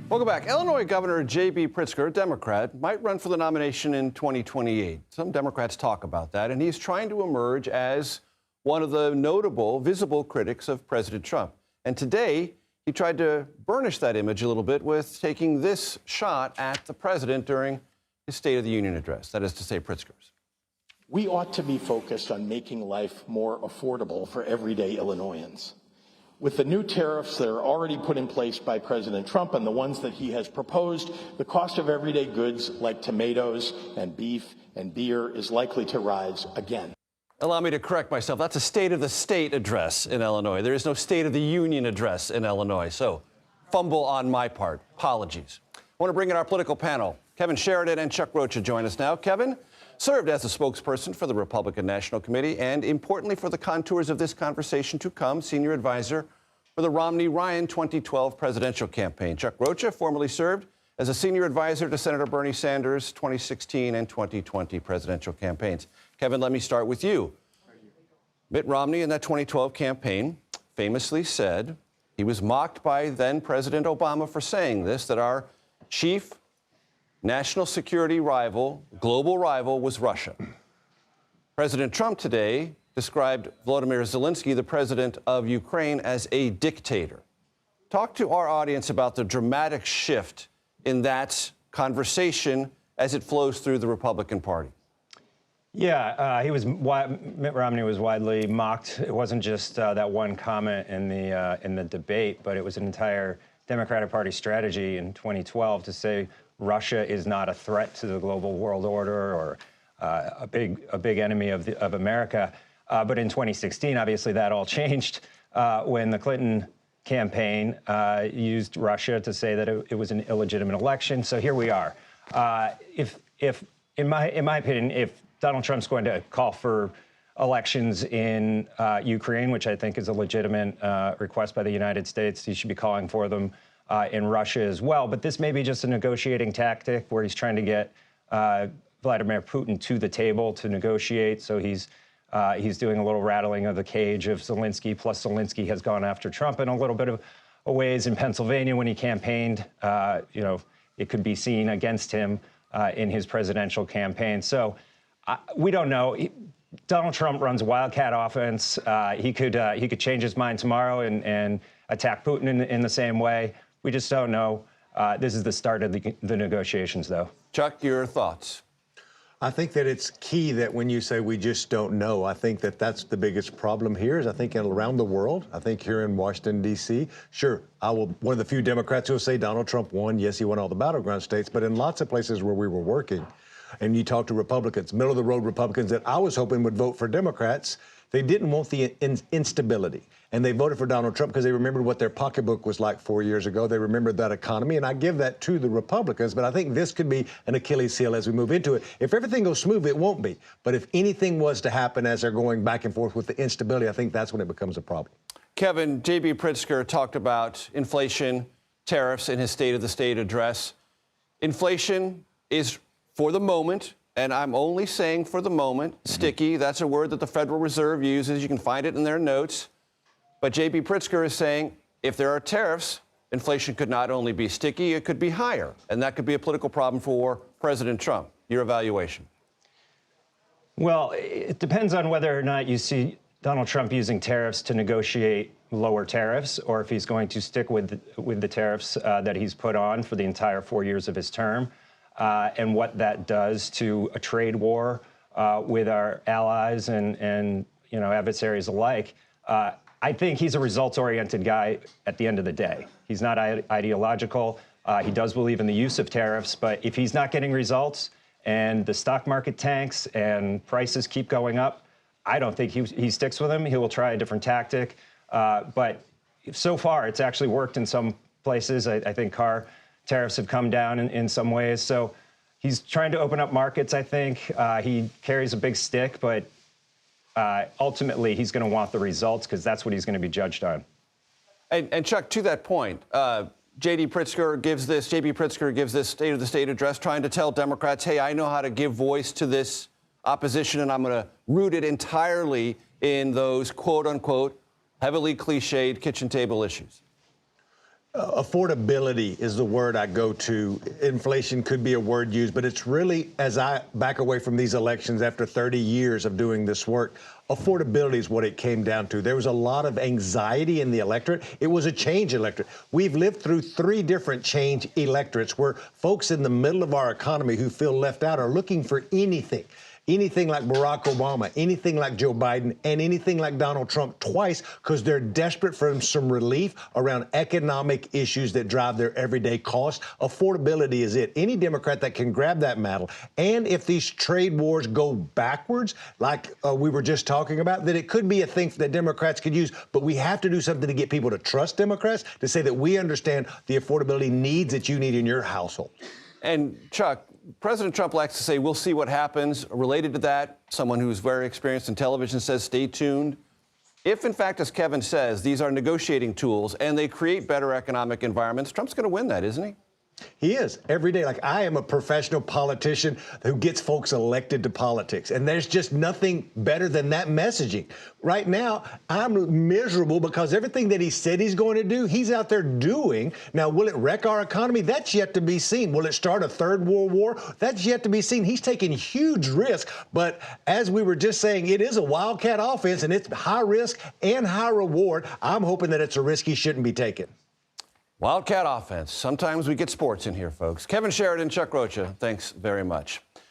Welcome back. Illinois Governor J.B. Pritzker, Democrat, might run for the nomination in 2028. Some Democrats talk about that, and he's trying to emerge as one of the notable, visible critics of President Trump. And today, he tried to burnish that image a little bit with taking this shot at the president during his State of the Union address. That is to say, Pritzker's. We ought to be focused on making life more affordable for everyday Illinoisans. With the new tariffs that are already put in place by President Trump and the ones that he has proposed, the cost of everyday goods like tomatoes and beef and beer is likely to rise again. Allow me to correct myself. That's a State of the State address in Illinois. There is no State of the Union address in Illinois. So, fumble on my part. Apologies. I want to bring in our political panel. Kevin Sheridan and Chuck Rocha join us now. Kevin served as a spokesperson for the Republican National Committee and, importantly, for the contours of this conversation to come, senior advisor for the Romney-Ryan 2012 presidential campaign. Chuck Rocha formerly served as a senior advisor to Senator Bernie Sanders' 2016 and 2020 presidential campaigns. Kevin, let me start with you. Mitt Romney in that 2012 campaign famously said he was mocked by then-President Obama for saying this, that our chief national security rival, global rival, was Russia. President Trump today described Volodymyr Zelensky, the president of Ukraine, as a dictator. Talk to our audience about the dramatic shift in that conversation as it flows through the Republican Party. Yeah, Mitt Romney was widely mocked. It wasn't just that one comment in the debate, but it was an entire Democratic Party strategy in 2012 to say Russia is not a threat to the global world order or a big enemy of America. But in 2016, obviously, that all changed when the Clinton campaign used Russia to say that it was an illegitimate election. So here we are. In my opinion, if Donald Trump's going to call for elections in Ukraine, which I think is a legitimate request by the United States, he should be calling for them in Russia as well. But this may be just a negotiating tactic where he's trying to get Vladimir Putin to the table to negotiate. So he's doing a little rattling of the cage of Zelensky. Plus, Zelensky has gone after Trump in a little bit of ways in Pennsylvania when he campaigned. It could be seen against him in his presidential campaign. So we don't know. Donald Trump runs a wildcat offense. He could change his mind tomorrow and attack Putin in the same way. We just don't know. This is the start of the negotiations, though. Chuck, your thoughts? I think that it's key that when you say we just don't know, I think that that's the biggest problem here is I think around the world, I think here in Washington, D.C., sure, one of the few Democrats who will say Donald Trump won. Yes, he won all the battleground states, but in lots of places where we were working, and you talk to Republicans, middle-of-the-road Republicans that I was hoping would vote for Democrats, they didn't want the instability. And they voted for Donald Trump because they remembered what their pocketbook was like 4 years ago. They remembered that economy, and I give that to the Republicans. But I think this could be an Achilles heel as we move into it. If everything goes smooth, it won't be. But if anything was to happen as they're going back and forth with the instability, I think that's when it becomes a problem. Kevin, J.B. Pritzker talked about inflation, tariffs in his State of the State address. Inflation is, for the moment, and I'm only saying for the moment, sticky. That's a word that the Federal Reserve uses. You can find it in their notes. But J.B. Pritzker is saying if there are tariffs, inflation could not only be sticky, it could be higher. And that could be a political problem for President Trump. Your evaluation? Well, it depends on whether or not you see Donald Trump using tariffs to negotiate lower tariffs, or if he's going to stick with the tariffs that he's put on for the entire 4 years of his term, and what that does to a trade war with our allies and adversaries alike. I think he's a results-oriented guy at the end of the day. He's not ideological. He does believe in the use of tariffs, but if he's not getting results and the stock market tanks and prices keep going up, I don't think he sticks with them. He will try a different tactic. But so far, it's actually worked in some places. I think car tariffs have come down in some ways. So he's trying to open up markets, I think. He carries a big stick, but ultimately, he's going to want the results because that's what he's going to be judged on. And Chuck, to that point, J.B. Pritzker gives this State of the State address trying to tell Democrats, hey, I know how to give voice to this opposition, and I'm going to root it entirely in those, quote unquote, heavily cliched kitchen table issues. Affordability is the word I go to. Inflation could be a word used, but it's really, as I back away from these elections after 30 years of doing this work, affordability is what it came down to. There was a lot of anxiety in the electorate. It was a change electorate. We've lived through 3 different change electorates where folks in the middle of our economy who feel left out are looking for anything like Barack Obama, anything like Joe Biden, and anything like Donald Trump twice, because they're desperate for some relief around economic issues that drive their everyday costs. Affordability is it. Any Democrat that can grab that mantle, and if these trade wars go backwards, like we were just talking about, that it could be a thing that Democrats could use, but we have to do something to get people to trust Democrats, to say that we understand the affordability needs that you need in your household. And Chuck, President Trump likes to say, we'll see what happens. Related to that, someone who's very experienced in television says, stay tuned. If, in fact, as Kevin says, these are negotiating tools and they create better economic environments, Trump's going to win that, isn't he? He is every day. Like, I am a professional politician who gets folks elected to politics, and there's just nothing better than that messaging. Right now, I'm miserable because everything that he said he's going to do, he's out there doing. Now, will it wreck our economy? That's yet to be seen. Will it start a third world war? That's yet to be seen. He's taking huge risk, but as we were just saying, it is a wildcat offense, and it's high risk and high reward. I'm hoping that it's a risk he shouldn't be taking. Wildcat offense. Sometimes we get sports in here, folks. Kevin Sheridan, Chuck Rocha, thanks very much.